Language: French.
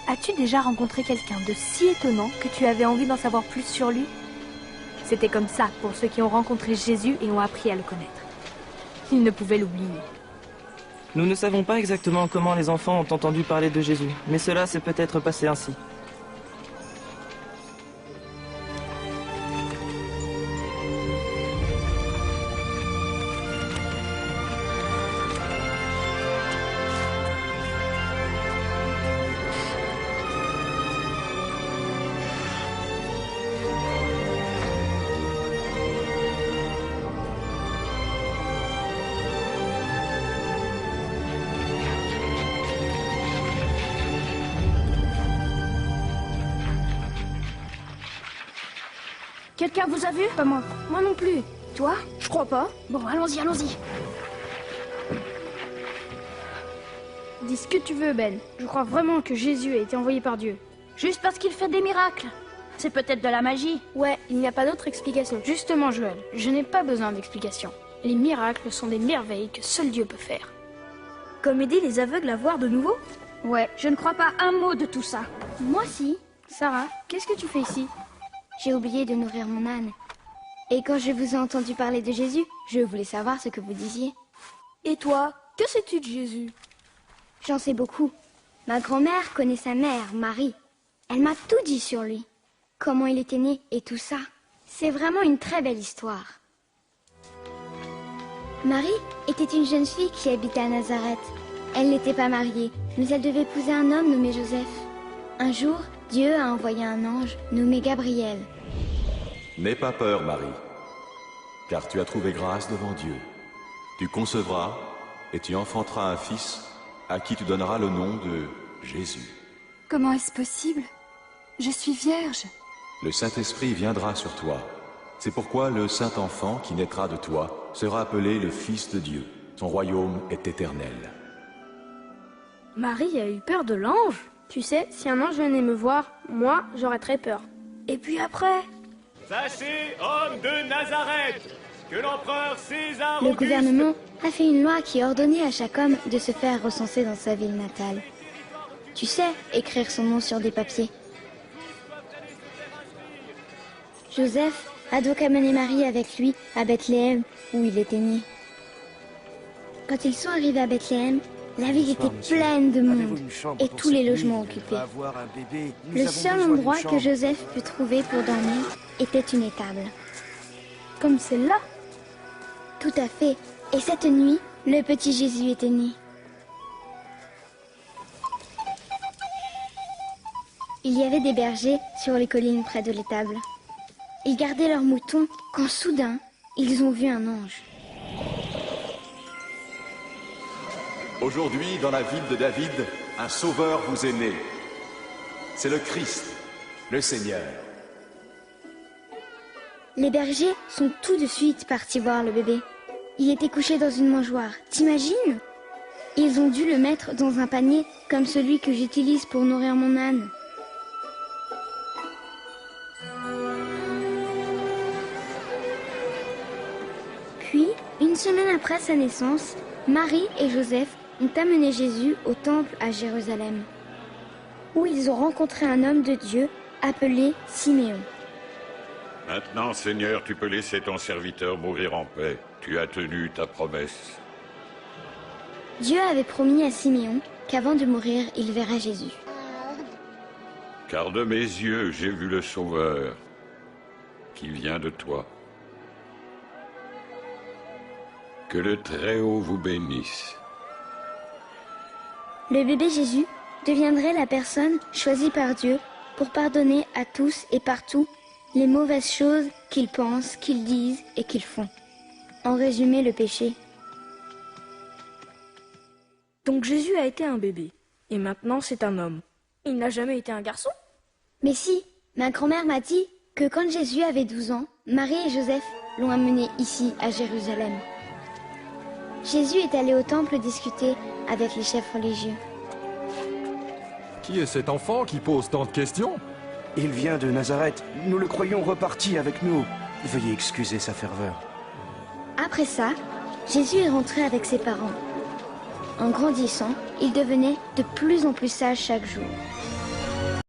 As-tu déjà rencontré quelqu'un de si étonnant que tu avais envie d'en savoir plus sur lui? C'était comme ça pour ceux qui ont rencontré Jésus et ont appris à le connaître. Ils ne pouvaient l'oublier. Nous ne savons pas exactement comment les enfants ont entendu parler de Jésus, mais cela s'est peut-être passé ainsi. Quelqu'un vous a vu? Pas moi. Moi non plus. Toi? Je crois pas. Bon, allons-y, allons-y. Dis ce que tu veux, Ben. Je crois vraiment que Jésus a été envoyé par Dieu. Juste parce qu'il fait des miracles. C'est peut-être de la magie. Ouais, il n'y a pas d'autre explication. Justement, Joël, je n'ai pas besoin d'explication. Les miracles sont des merveilles que seul Dieu peut faire. Comme aider les aveugles à voir de nouveau? Ouais. Je ne crois pas un mot de tout ça. Moi si. Sarah, qu'est-ce que tu fais ici? J'ai oublié de nourrir mon âne. Et quand je vous ai entendu parler de Jésus, je voulais savoir ce que vous disiez. Et toi, que sais-tu de Jésus? J'en sais beaucoup. Ma grand-mère connaît sa mère, Marie. Elle m'a tout dit sur lui. Comment il était né et tout ça. C'est vraiment une très belle histoire. Marie était une jeune fille qui habitait à Nazareth. Elle n'était pas mariée, mais elle devait épouser un homme nommé Joseph. Un jour, Dieu a envoyé un ange nommé Gabriel. N'aie pas peur, Marie, car tu as trouvé grâce devant Dieu. Tu concevras et tu enfanteras un fils à qui tu donneras le nom de Jésus. Comment est-ce possible? Je suis vierge. Le Saint-Esprit viendra sur toi. C'est pourquoi le Saint-Enfant qui naîtra de toi sera appelé le Fils de Dieu. Son royaume est éternel. Marie a eu peur de l'ange. Tu sais, si un ange venait me voir, moi, j'aurais très peur. Et puis après? Sachez, homme de Nazareth, que l'empereur César Le Auguste... gouvernement a fait une loi qui ordonnait à chaque homme de se faire recenser dans sa ville natale. Tu sais, écrire son nom sur des papiers. Joseph a donc amené Marie avec lui à Bethléem, où il était né. Quand ils sont arrivés à Bethléem, la ville était pleine de monde et tous les logements occupés. Le seul endroit que Joseph put trouver pour dormir était une étable. Comme celle-là? Tout à fait. Et cette nuit, le petit Jésus était né. Il y avait des bergers sur les collines près de l'étable. Ils gardaient leurs moutons quand soudain, ils ont vu un ange. Aujourd'hui, dans la ville de David, un sauveur vous est né. C'est le Christ, le Seigneur. Les bergers sont tout de suite partis voir le bébé. Il était couché dans une mangeoire, t'imagines? Ils ont dû le mettre dans un panier comme celui que j'utilise pour nourrir mon âne. Puis, une semaine après sa naissance, Marie et Joseph ont amené Jésus au temple à Jérusalem, où ils ont rencontré un homme de Dieu appelé Siméon. Maintenant, Seigneur, tu peux laisser ton serviteur mourir en paix. Tu as tenu ta promesse. Dieu avait promis à Siméon qu'avant de mourir, il verrait Jésus. Car de mes yeux, j'ai vu le Sauveur qui vient de toi. Que le Très-Haut vous bénisse. Le bébé Jésus deviendrait la personne choisie par Dieu pour pardonner à tous et partout les mauvaises choses qu'ils pensent, qu'ils disent et qu'ils font. En résumé, le péché. Donc Jésus a été un bébé, et maintenant c'est un homme. Il n'a jamais été un garçon? Mais si, ma grand-mère m'a dit que quand Jésus avait 12 ans, Marie et Joseph l'ont amené ici, à Jérusalem. Jésus est allé au temple discuter avec les chefs religieux. Qui est cet enfant qui pose tant de questions? Il vient de Nazareth. Nous le croyons reparti avec nous. Veuillez excuser sa ferveur. Après ça, Jésus est rentré avec ses parents. En grandissant, il devenait de plus en plus sage chaque jour.